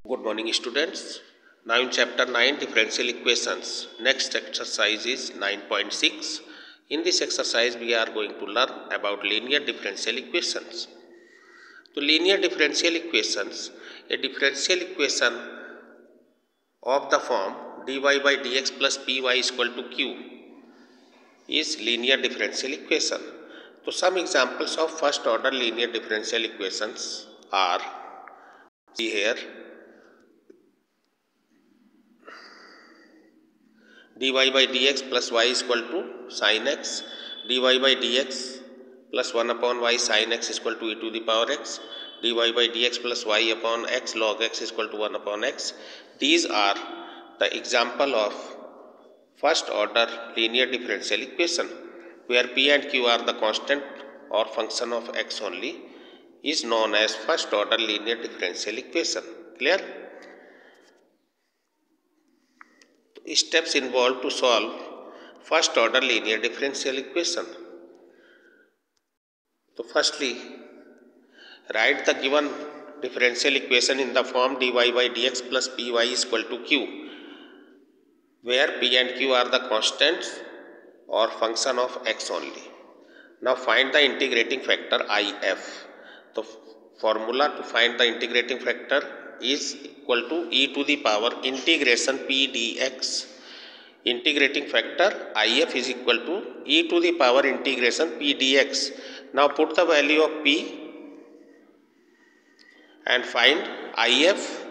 Good morning, students. Now in chapter 9, differential equations. Next exercise is 9.6. In this exercise, we are going to learn about linear differential equations. So, linear differential equations, a differential equation of the form dy by dx plus py is equal to q is linear differential equation. So, some examples of first order linear differential equations are, see here, dy by dx plus y is equal to sin x, dy by dx plus 1 upon y sin x is equal to e to the power x, dy by dx plus y upon x log x is equal to 1 upon x. These are the example of first order linear differential equation where p and q are the constant or function of x only is known as first order linear differential equation. Clear? Steps involved to solve first order linear differential equation. So firstly, write the given differential equation in the form dy by dx plus py is equal to q, where p and q are the constants or function of x only. Now find the integrating factor if. The formula to find the integrating factor is equal to e to the power integration p dx. Integrating factor if is equal to e to the power integration p dx. Now put the value of p and find if.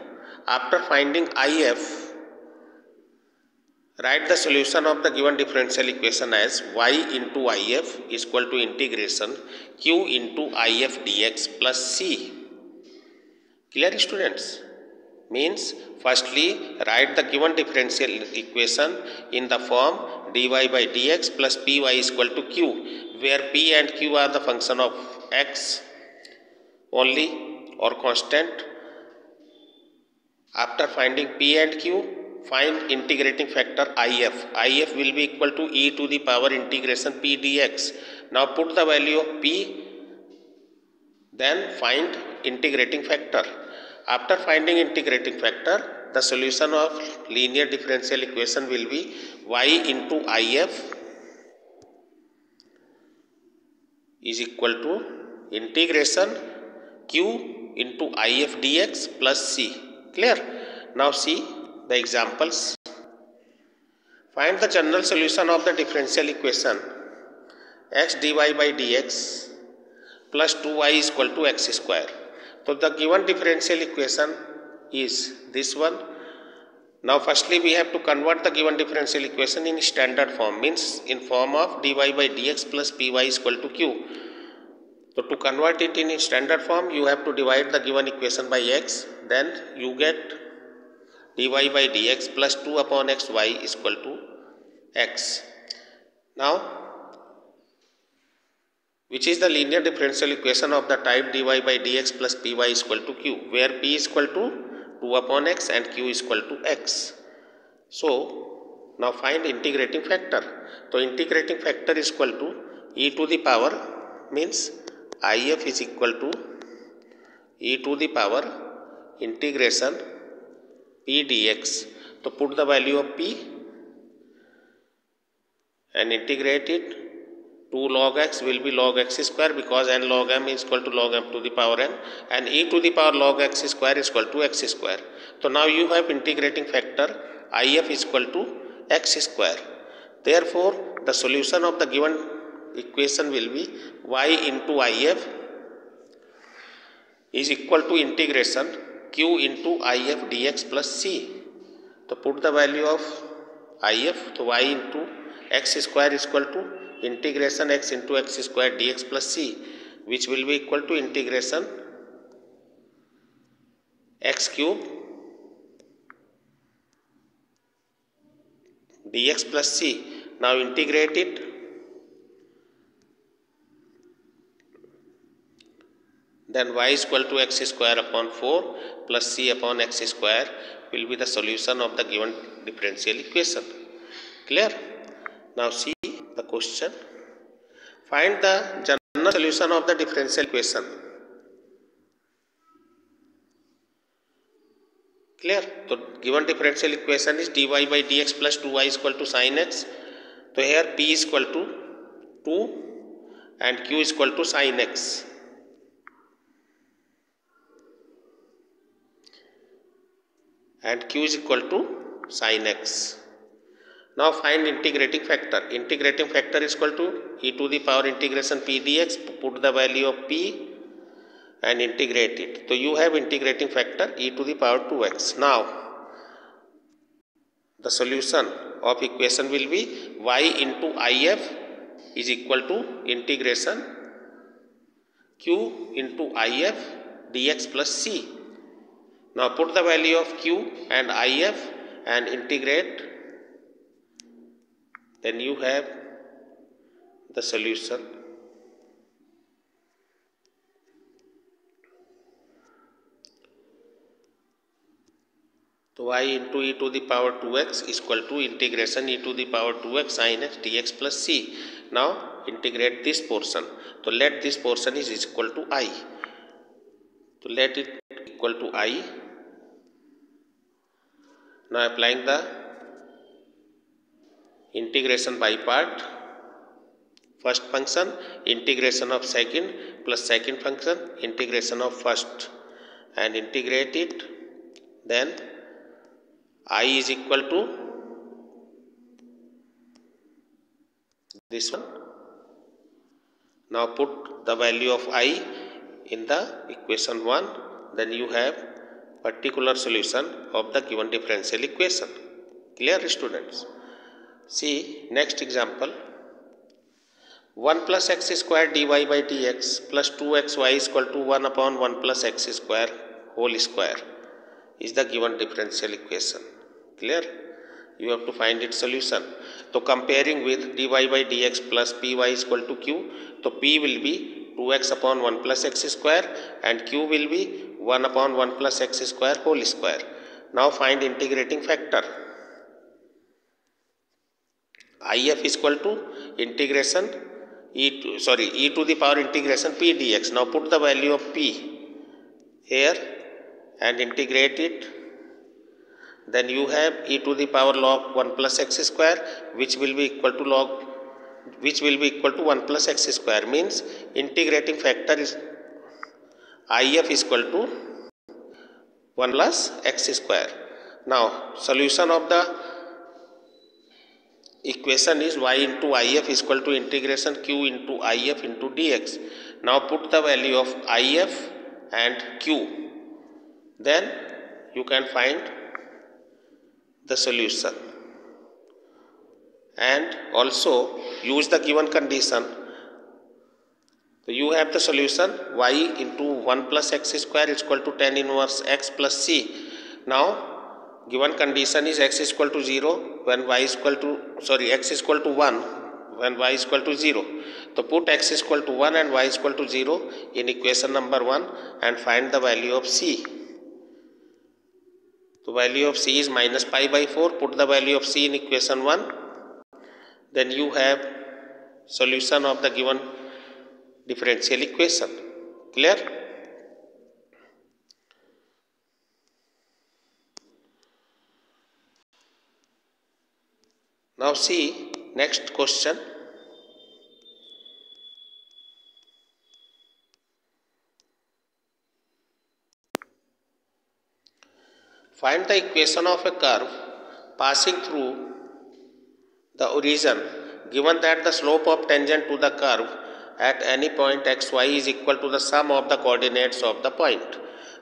After finding if, write the solution of the given differential equation as y into if is equal to integration q into if dx plus c. Clear, students? Means firstly write the given differential equation in the form dy by dx plus py is equal to q, where p and q are the function of x only or constant. After finding p and q, find integrating factor if. If will be equal to e to the power integration p dx. Now put the value of p, then find integrating factor. After finding integrating factor, the solution of linear differential equation will be y into if is equal to integration q into if dx plus c. Clear? Now see the examples. Find the general solution of the differential equation x dy by dx plus 2y is equal to x square. So the given differential equation is this one. Now firstly we have to convert the given differential equation in standard form, means in form of dy by dx plus py is equal to q. So to convert it in standard form, you have to divide the given equation by x, then you get dy by dx plus 2 upon xy is equal to x. Now, which is the linear differential equation of the type dy by dx plus py is equal to q, where p is equal to 2 upon x and q is equal to x. So, now find integrating factor. So, integrating factor is equal to e to the power, means if is equal to e to the power integration p dx. So, put the value of p and integrate it. 2 log x will be log x square, because n log m is equal to log m to the power n, and e to the power log x square is equal to x square. So now you have integrating factor if is equal to x square. Therefore the solution of the given equation will be y into if is equal to integration q into if dx plus c. So put the value of if, so y into x square is equal to integration x into x square dx plus c, which will be equal to integration x cube dx plus c. Now integrate it. Then y is equal to x square upon 4 plus c upon x square will be the solution of the given differential equation. Clear? Now see the question. Find the general solution of the differential equation Clear? So given differential equation is dy by dx plus 2y is equal to sin x. So here p is equal to 2 and q is equal to sin x. And q is equal to sin x. Now find integrating factor. Integrating factor is equal to e to the power integration p dx. Put the value of p and integrate it. So you have integrating factor e to the power 2x. Now the solution of equation will be y into if is equal to integration q into if dx plus c. Now put the value of q and if and integrate, then you have the solution. So y into e to the power 2x is equal to integration e to the power 2x sin x dx plus c. Now integrate this portion. So let this portion is equal to I. So let it equal to I. Now applying the integration by part. First function integration of second plus second function integration of first, and integrate it. Then I is equal to this one. Now put the value of I in the equation 1, then you have particular solution of the given differential equation. Clear, students? See next example. 1 plus x square dy by dx plus 2xy is equal to 1 upon 1 plus x square whole square is the given differential equation. Clear? You have to find its solution. So comparing with dy by dx plus py is equal to q, so p will be 2x upon 1 plus x square and q will be 1 upon 1 plus x square whole square. Now find integrating factor. if is equal to integration e to the power integration p dx. Now put the value of p here and integrate it. Then you have e to the power log 1 plus x square, which will be equal to 1 plus x square, means integrating factor is if is equal to 1 plus x square. Now solution of the equation is y into if is equal to integration q into if into dx. Now put the value of if and q, then you can find the solution, and also use the given condition. So you have the solution y into 1 plus x square is equal to tan inverse x plus c. Now given condition is x is equal to 0 when y is equal to x is equal to 1 when y is equal to 0. So put x is equal to 1 and y is equal to 0 in equation number 1 and find the value of c. The value of c is minus pi by 4. Put the value of c in equation 1. Then you have solution of the given differential equation. Clear? Now see next question. Find the equation of a curve passing through the origin given that the slope of tangent to the curve at any point xy is equal to the sum of the coordinates of the point.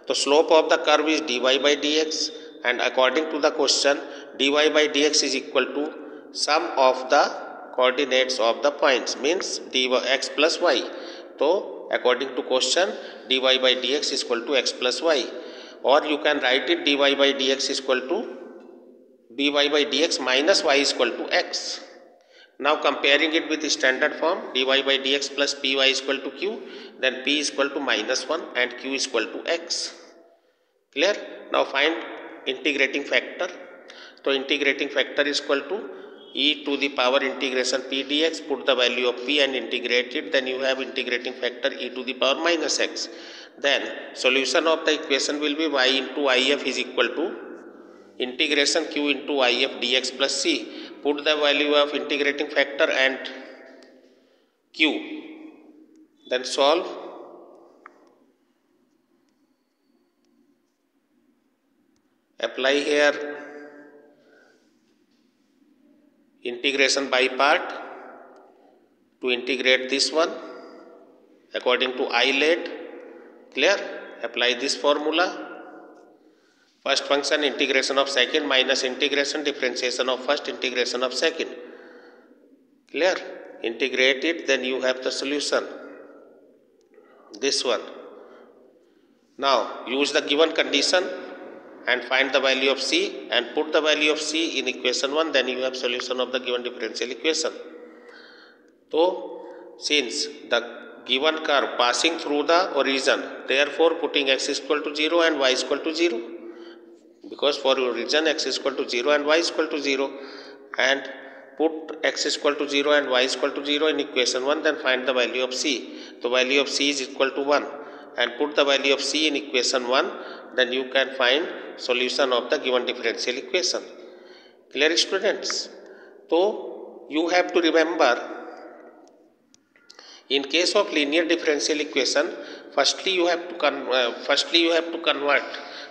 The slope of the curve is dy by dx, and according to the question dy by dx is equal to sum of the coordinates of the points, means dy x plus y. So according to question dy by dx is equal to x plus y, or you can write it dy by dx is equal to dy by dx minus y is equal to x. Now comparing it with the standard form dy by dx plus py is equal to q, then p is equal to minus 1 and q is equal to x. Clear? Now find integrating factor. So integrating factor is equal to e to the power integration p dx. Put the value of p and integrate it, then you have integrating factor e to the power minus x. Then solution of the equation will be y into if is equal to integration q into if dx plus c. Put the value of integrating factor and q, then solve. Apply here integration by part to integrate this one according to I late. Clear? Apply this formula. First function integration of second minus integration differentiation of first integration of second. Clear? Integrate it, then you have the solution. This one. Now use the given condition and find the value of c and put the value of c in equation 1, then you have solution of the given differential equation. So since the given curve passing through the origin, therefore putting x is equal to 0 and y is equal to 0, because for origin x is equal to 0 and y is equal to 0, and put x is equal to 0 and y is equal to 0 in equation 1, then find the value of c. The value of c is equal to 1 and put the value of c in equation 1, then you can find solution of the given differential equation. Clear, students? So you have to remember, in case of linear differential equation, firstly you have to convert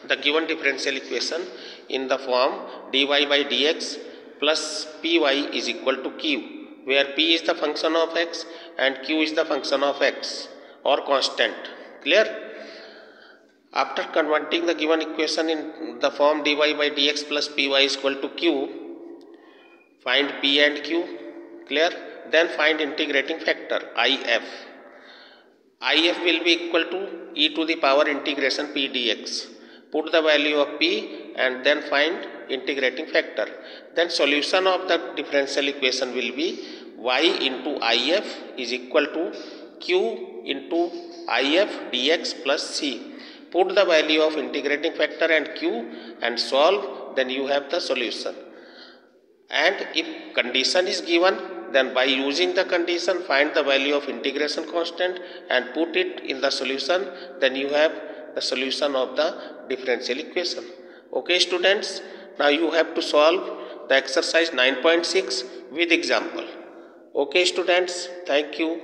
the given differential equation in the form dy by dx plus py is equal to q, where p is the function of x and q is the function of x or constant. Clear? After converting the given equation in the form dy by dx plus py is equal to q, find p and q. Clear? Then find integrating factor if. If will be equal to e to the power integration p dx. Put the value of p and then find integrating factor. Then solution of the differential equation will be y into if is equal to q into if dx plus c. Put the value of integrating factor and q and solve, then you have the solution. And if condition is given, then by using the condition find the value of integration constant and put it in the solution, then you have the solution of the differential equation. Okay students, now you have to solve the exercise 9.6 with example. Okay students, thank you.